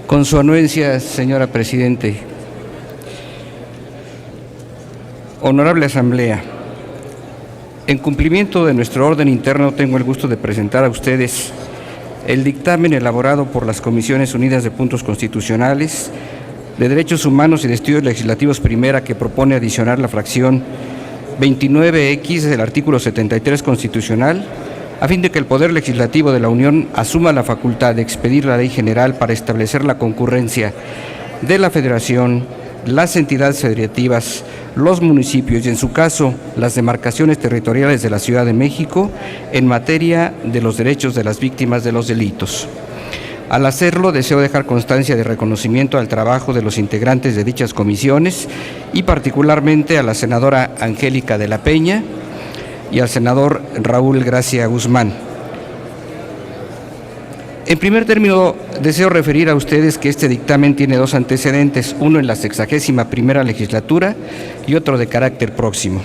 Con su anuencia, señora Presidente. Honorable Asamblea, en cumplimiento de nuestro orden interno, tengo el gusto de presentar a ustedes el dictamen elaborado por las Comisiones Unidas de Puntos Constitucionales, de Derechos Humanos y de Estudios Legislativos Primera, que propone adicionar la fracción 29X del artículo 73 constitucional, a fin de que el Poder Legislativo de la Unión asuma la facultad de expedir la Ley General para establecer la concurrencia de la Federación, las entidades federativas, los municipios y, en su caso, las demarcaciones territoriales de la Ciudad de México en materia de los derechos de las víctimas de los delitos. Al hacerlo, deseo dejar constancia de reconocimiento al trabajo de los integrantes de dichas comisiones y particularmente a la senadora Angélica de la Peña y al senador Raúl Gracia Guzmán. En primer término, deseo referir a ustedes que este dictamen tiene dos antecedentes, uno en la 61ª legislatura y otro de carácter próximo.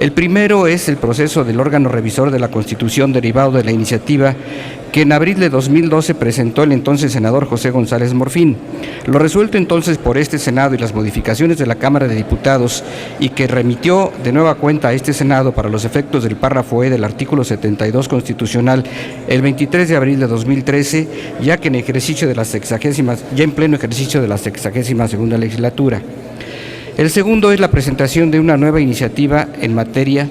El primero es el proceso del órgano revisor de la Constitución derivado de la iniciativa que en abril de 2012 presentó el entonces senador José González Morfín. Lo resuelto entonces por este Senado y las modificaciones de la Cámara de Diputados y que remitió de nueva cuenta a este Senado para los efectos del párrafo E del artículo 72 constitucional el 23 de abril de 2013, ya en pleno ejercicio de la 62ª legislatura. El segundo es la presentación de una nueva iniciativa en materia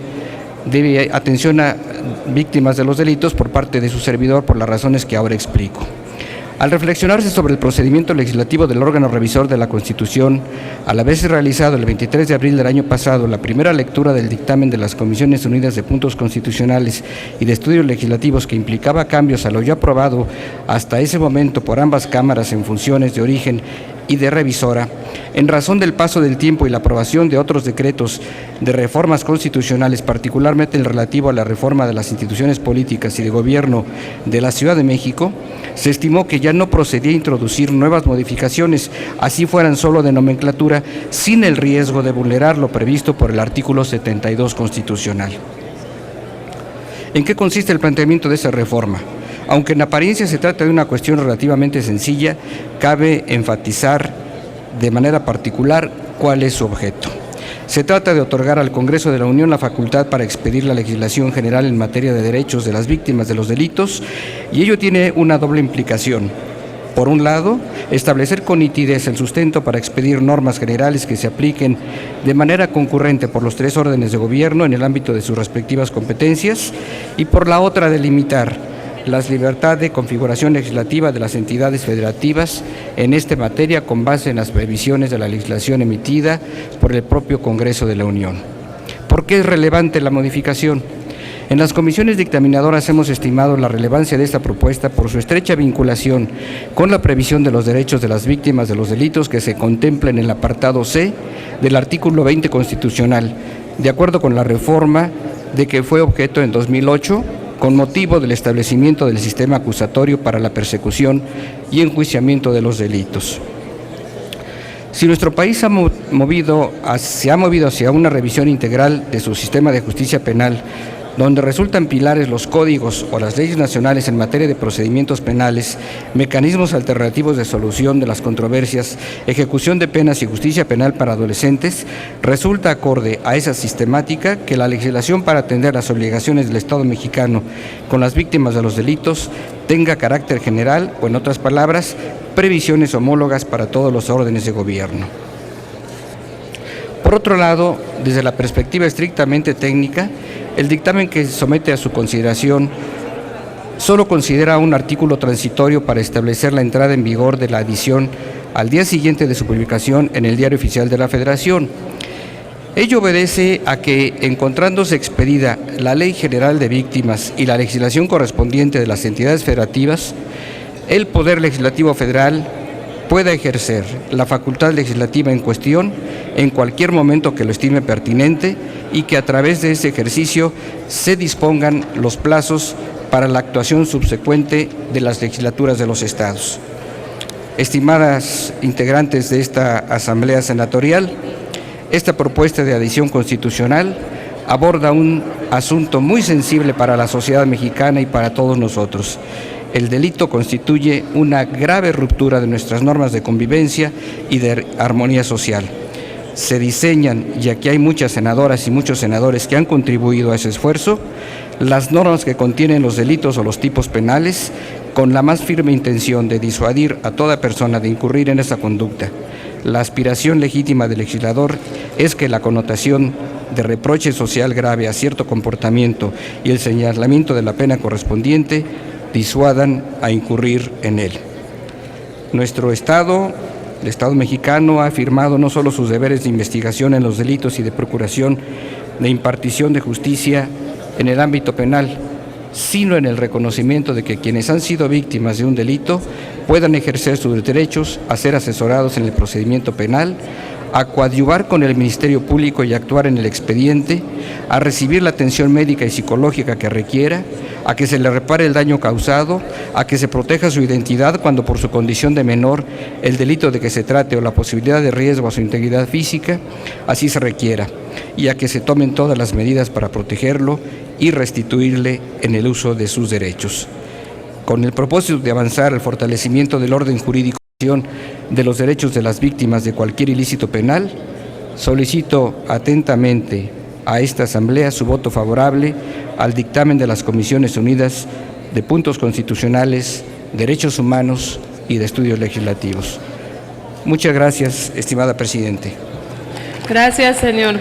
de atención a víctimas de los delitos por parte de su servidor, por las razones que ahora explico. Al reflexionarse sobre el procedimiento legislativo del órgano revisor de la Constitución, al haberse realizado el 23 de abril del año pasado la primera lectura del dictamen de las Comisiones Unidas de Puntos Constitucionales y de Estudios Legislativos que implicaba cambios a lo ya aprobado hasta ese momento por ambas cámaras en funciones de origen y de revisora, en razón del paso del tiempo y la aprobación de otros decretos de reformas constitucionales, particularmente el relativo a la reforma de las instituciones políticas y de gobierno de la Ciudad de México, se estimó que ya no procedía a introducir nuevas modificaciones, así fueran solo de nomenclatura, sin el riesgo de vulnerar lo previsto por el artículo 72 constitucional. ¿En qué consiste el planteamiento de esa reforma? Aunque en apariencia se trata de una cuestión relativamente sencilla, cabe enfatizar de manera particular cuál es su objeto. Se trata de otorgar al Congreso de la Unión la facultad para expedir la legislación general en materia de derechos de las víctimas de los delitos, y ello tiene una doble implicación. Por un lado, establecer con nitidez el sustento para expedir normas generales que se apliquen de manera concurrente por los tres órdenes de gobierno en el ámbito de sus respectivas competencias, y por la otra, delimitar las libertades de configuración legislativa de las entidades federativas en esta materia con base en las previsiones de la legislación emitida por el propio Congreso de la Unión. ¿Por qué es relevante la modificación? En las comisiones dictaminadoras hemos estimado la relevancia de esta propuesta por su estrecha vinculación con la previsión de los derechos de las víctimas de los delitos que se contempla en el apartado C del artículo 20 constitucional, de acuerdo con la reforma de que fue objeto en 2008, con motivo del establecimiento del sistema acusatorio para la persecución y enjuiciamiento de los delitos. Si nuestro país se ha movido hacia una revisión integral de su sistema de justicia penal, donde resultan pilares los códigos o las leyes nacionales en materia de procedimientos penales, mecanismos alternativos de solución de las controversias, ejecución de penas y justicia penal para adolescentes, resulta acorde a esa sistemática que la legislación para atender las obligaciones del Estado mexicano con las víctimas de los delitos tenga carácter general o, en otras palabras, previsiones homólogas para todos los órdenes de gobierno. Por otro lado, desde la perspectiva estrictamente técnica, el dictamen que se somete a su consideración solo considera un artículo transitorio para establecer la entrada en vigor de la adición al día siguiente de su publicación en el Diario Oficial de la Federación. Ello obedece a que, encontrándose expedida la Ley General de Víctimas y la legislación correspondiente de las entidades federativas, el Poder Legislativo Federal pueda ejercer la facultad legislativa en cuestión en cualquier momento que lo estime pertinente y que a través de ese ejercicio se dispongan los plazos para la actuación subsecuente de las legislaturas de los estados. Estimadas integrantes de esta Asamblea Senatorial, esta propuesta de adición constitucional aborda un asunto muy sensible para la sociedad mexicana y para todos nosotros. El delito constituye una grave ruptura de nuestras normas de convivencia y de armonía social. Se diseñan, y aquí hay muchas senadoras y muchos senadores que han contribuido a ese esfuerzo, las normas que contienen los delitos o los tipos penales con la más firme intención de disuadir a toda persona de incurrir en esa conducta. La aspiración legítima del legislador es que la connotación de reproche social grave a cierto comportamiento y el señalamiento de la pena correspondiente disuadan a incurrir en él. Nuestro Estado, el Estado mexicano, ha afirmado no solo sus deberes de investigación en los delitos y de procuración de impartición de justicia en el ámbito penal, sino en el reconocimiento de que quienes han sido víctimas de un delito puedan ejercer sus derechos a ser asesorados en el procedimiento penal, a coadyuvar con el Ministerio Público y actuar en el expediente, a recibir la atención médica y psicológica que requiera, a que se le repare el daño causado, a que se proteja su identidad cuando por su condición de menor el delito de que se trate o la posibilidad de riesgo a su integridad física así se requiera, y a que se tomen todas las medidas para protegerlo y restituirle en el uso de sus derechos. Con el propósito de avanzar al fortalecimiento del orden jurídico de los derechos de las víctimas de cualquier ilícito penal, solicito atentamente a esta Asamblea su voto favorable al dictamen de las Comisiones Unidas de Puntos Constitucionales, Derechos Humanos y de Estudios Legislativos. Muchas gracias, estimada Presidente. Gracias, señor.